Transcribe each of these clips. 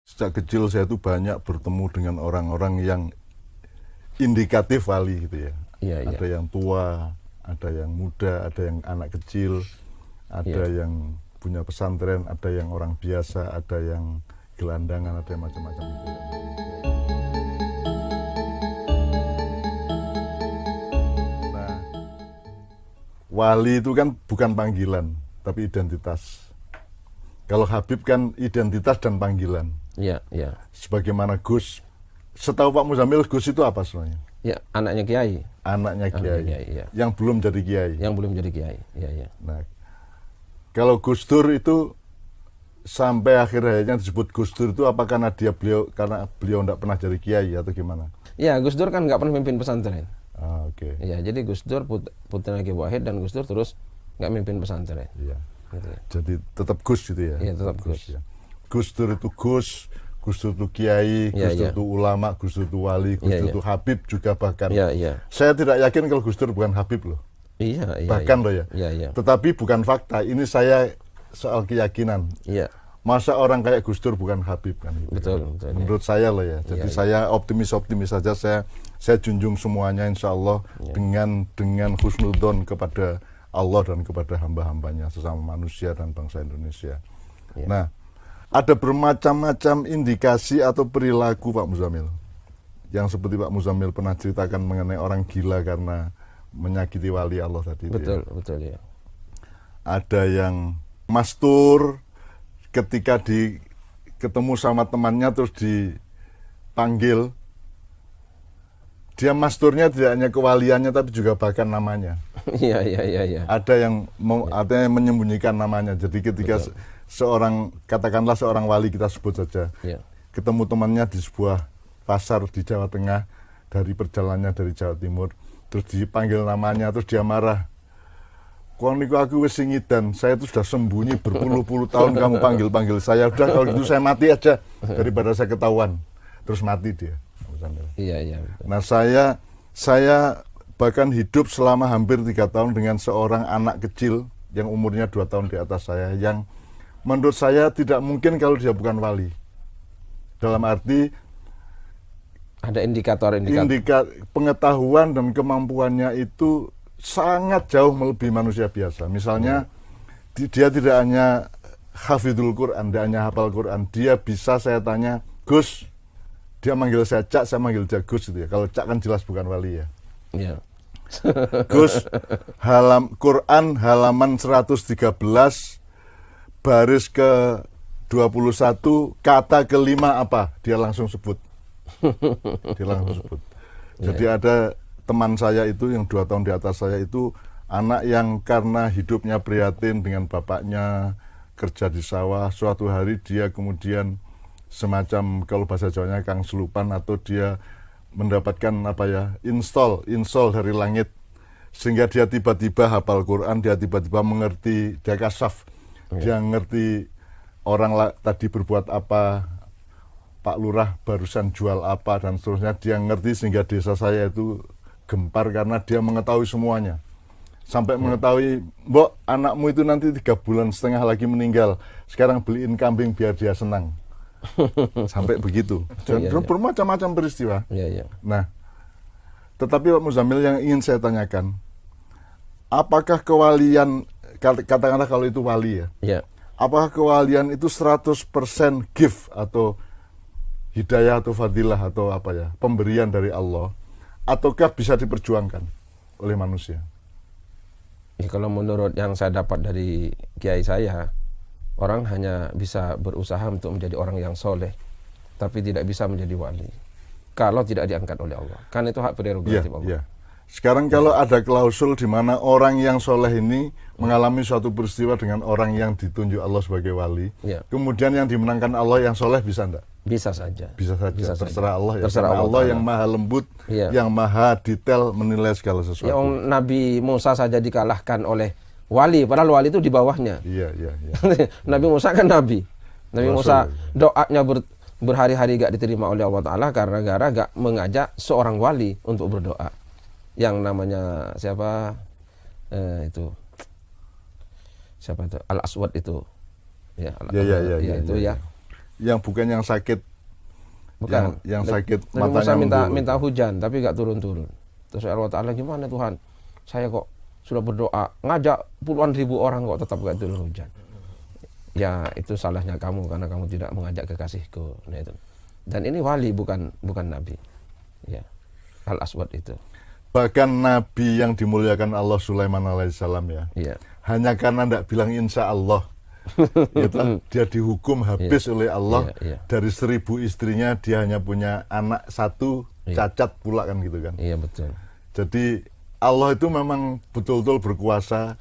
Sejak kecil saya itu banyak bertemu dengan orang-orang yang indikatif wali gitu ya. Iya, iya. Ada yang tua, ada yang muda, ada yang anak kecil, ada Iya. yang punya pesantren, ada yang orang biasa, ada yang gelandangan, ada yang macam-macam gitu ya. Nah, wali itu kan bukan panggilan, tapi identitas. Kalau Habib kan identitas dan panggilan. Iya, iya. Sebagaimana Gus, setahu Pak Muzamil, Gus itu apa sebenarnya? Ya, anaknya kiai. Anaknya kiai, Kiai, iya. yang belum jadi kiai. Yang belum jadi kiai. Iya, iya. Nah, kalau Gus Dur itu sampai akhir hayatnya disebut Gus Dur itu apa karena karena beliau tidak pernah jadi kiai atau gimana? Ya, Gus Dur kan nggak pernah mimpin pesantren. Ah, oke. Iya, jadi Gus Dur putra Kiai Wahid dan Gus Dur terus nggak mimpin pesantren. Iya. Gitu ya. Jadi tetap Gus gitu ya. Iya, tetap Gus. Ya. Gus Dur itu Gus, Gus Dur itu kiai, Iya, Gus Dur iya. itu ulama, Gus Dur itu wali, Gus Iya, Dur iya. itu Habib juga bahkan. Iya, iya. Saya tidak yakin kalau Gus Dur bukan Habib loh. Iya, iya. Bahkan iya. loh ya. Iya, iya. Tetapi bukan fakta. Ini saya soal keyakinan. Iya. Masa orang kayak Gus Dur bukan Habib kan? Gitu. Betul, betul. Menurut saya loh ya. Jadi Iya, saya optimis saja. Saya junjung semuanya insya Allah dengan husnudzon kepada Allah dan kepada hamba-hambanya sesama manusia dan bangsa Indonesia. Iya. Nah, ada bermacam-macam indikasi atau perilaku Pak Muzamil. Yang seperti Pak Muzamil pernah ceritakan mengenai orang gila karena menyakiti wali Allah tadi. Betul, Ya. betul ya. Ada yang mastur ketika ketemu sama temannya terus dipanggil, dia masturnya tidak hanya kewaliannya tapi juga bahkan namanya. Iya, iya, iya, iya. Ada yang artinya menyembunyikan namanya. Jadi ketika katakanlah seorang wali kita sebut saja, Iya. ketemu temannya di sebuah pasar di Jawa Tengah, dari perjalanannya dari Jawa Timur, terus dipanggil namanya, terus dia marah. Kau niku aku wis singidan, saya itu sudah sembunyi berpuluh-puluh tahun kamu panggil-panggil saya. Udah kalau gitu saya mati aja daripada saya ketahuan. Terus mati dia. Iya, iya. Betul. Nah saya bahkan hidup selama hampir 3 tahun dengan seorang anak kecil yang umurnya 2 tahun di atas saya, yang menurut saya tidak mungkin kalau dia bukan wali. Dalam arti Ada indikator. pengetahuan dan kemampuannya itu sangat jauh melebihi manusia biasa. Misalnya dia tidak hanya hafidul Quran, tidak hanya hafal Quran, dia bisa saya tanya, Gus, dia manggil saya Cak, saya manggil dia Gus gitu ya. Kalau Cak kan jelas bukan wali ya. Iya. Gus, Quran halaman 113 baris ke 21 kata kelima apa? Dia langsung sebut. Jadi ada teman saya itu yang 2 tahun di atas saya itu anak yang karena hidupnya prihatin dengan bapaknya kerja di sawah, suatu hari dia kemudian semacam kalau bahasa Jawanya kang selupan atau dia mendapatkan install dari langit sehingga dia tiba-tiba hafal Quran, dia tiba-tiba mengerti, dia kasaf, dia ngerti orang tadi berbuat apa, Pak Lurah barusan jual apa dan seterusnya, dia ngerti sehingga desa saya itu gempar karena dia mengetahui semuanya. Sampai mengetahui, Mbok, anakmu itu nanti 3,5 bulan lagi meninggal. Sekarang beliin kambing biar dia senang. Sampai begitu. Dan bermacam-macam peristiwa. Iya, iya. Nah, tetapi Pak Muzamil yang ingin saya tanyakan, apakah kewalian, katakanlah kalau itu wali ya, Iya. apakah kewalian itu 100% gift atau hidayah atau fadilah atau pemberian dari Allah, ataukah bisa diperjuangkan oleh manusia? Ya, kalau menurut yang saya dapat dari kiai saya, orang hanya bisa berusaha untuk menjadi orang yang soleh, tapi tidak bisa menjadi wali kalau tidak diangkat oleh Allah. Kan itu hak prerogatif Allah. Iya. Sekarang kalau ada klausul di mana orang yang soleh ini mengalami suatu peristiwa dengan orang yang ditunjuk Allah sebagai wali, kemudian yang dimenangkan Allah yang soleh, bisa enggak? Bisa saja. Bisa saja. Terserah Allah ya. Terserah Allah yang maha lembut, yang maha detail menilai segala sesuatu. Ya, Nabi Musa saja dikalahkan oleh wali, padahal wali itu di bawahnya. Iya. Nabi Musa kan nabi. Nabi Musa doanya berhari-hari gak diterima oleh Allah Ta'ala karena gara gak mengajak seorang wali untuk berdoa. Yang namanya siapa itu Al-Aswad itu. Ya, Al-Aswad. Ya. yang bukan yang sakit. Bukan. Yang sakit Nabi Musa matanya minta hujan tapi gak turun-turun. Terus Allah Ta'ala, gimana Tuhan? Saya kok sudah berdoa, ngajak puluhan ribu orang kok tetap gak turun hujan. Ya itu salahnya kamu karena kamu tidak mengajak kekasihku. Nah, itu. Dan ini wali bukan nabi. Ya. Al-Aswad itu. Bahkan nabi yang dimuliakan Allah Sulaiman alaihissalam ya. Iya. Hanya karena tidak bilang insya Allah. Gitu, dia dihukum habis oleh Allah. Dari 1000 istrinya dia hanya punya anak satu, cacat pula kan gitu kan. Iya betul. Jadi Allah itu memang betul-betul berkuasa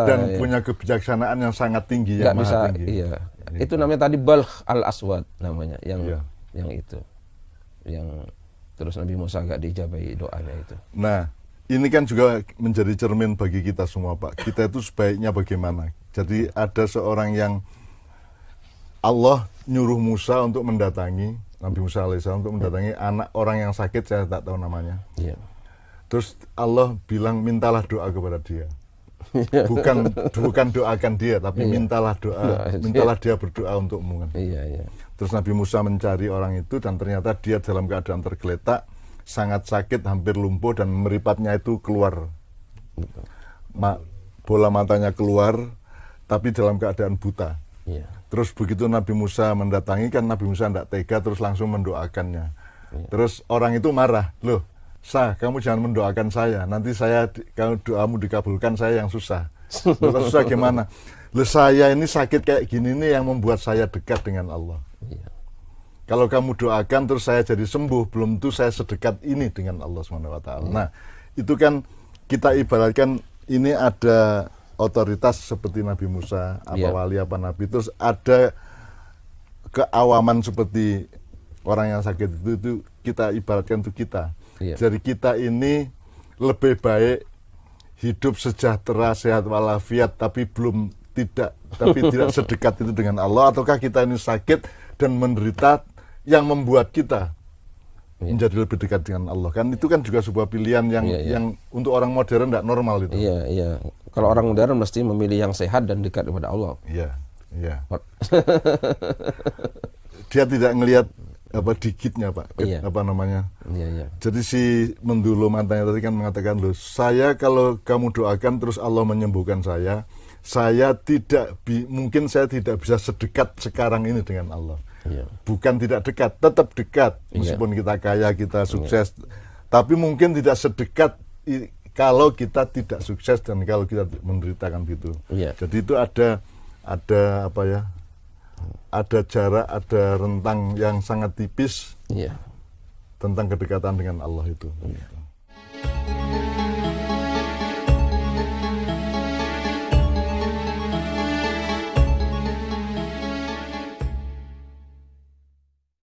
dan punya kebijaksanaan yang sangat tinggi, yang maha tinggi. Iya. Itu namanya tadi Balkh al-Aswad namanya, yang itu. Yang terus Nabi Musa gak diijabahi doanya itu. Nah, ini kan juga menjadi cermin bagi kita semua, Pak. Kita itu sebaiknya bagaimana? Jadi ada seorang yang Allah nyuruh Musa untuk mendatangi, Nabi Musa alaihissalam untuk mendatangi anak orang yang sakit, saya tak tahu namanya. Iya. Terus Allah bilang mintalah doa kepada dia. Bukan doakan dia, tapi mintalah doa, mintalah dia berdoa untukmu kan. Iya. Terus Nabi Musa mencari orang itu dan ternyata dia dalam keadaan tergeletak, sangat sakit, hampir lumpuh dan meripatnya itu keluar. Bola matanya keluar, tapi dalam keadaan buta. Iya. Terus begitu Nabi Musa mendatangi kan Nabi Musa tidak tega, terus langsung mendoakannya. Iya. Terus orang itu marah, loh, kamu jangan mendoakan saya, nanti kalau doamu dikabulkan saya yang susah. Susah gimana? Loh, saya ini sakit kayak gini nih yang membuat saya dekat dengan Allah. Iya. Kalau kamu doakan terus saya jadi sembuh, belum tentu saya sedekat ini dengan Allah SWT. Nah, itu kan kita ibaratkan ini ada otoritas seperti Nabi Musa, wali apa nabi, terus ada keawaman seperti orang yang sakit itu kita ibaratkan itu kita. Jadi kita ini lebih baik hidup sejahtera, sehat walafiat, tapi tidak sedekat itu dengan Allah, ataukah kita ini sakit dan menderita yang membuat kita menjadi lebih dekat dengan Allah, kan itu kan juga sebuah pilihan yang untuk orang modern tidak normal itu. Iya. Kalau orang modern mesti memilih yang sehat dan dekat kepada Allah. Iya. Dia tidak ngelihat dikitnya, Pak. Apa namanya? Iya. Jadi si Mendulu mantannya tadi kan mengatakan, loh, kalau kamu doakan terus Allah menyembuhkan mungkin saya tidak bisa sedekat sekarang ini dengan Allah. Iya. Bukan tidak dekat, tetap dekat meskipun kita kaya, kita sukses, tapi mungkin tidak sedekat kalau kita tidak sukses dan kalau kita menderitakan gitu. Iya. Jadi itu ada jarak, ada rentang yang sangat tipis tentang kedekatan dengan Allah itu. Iya.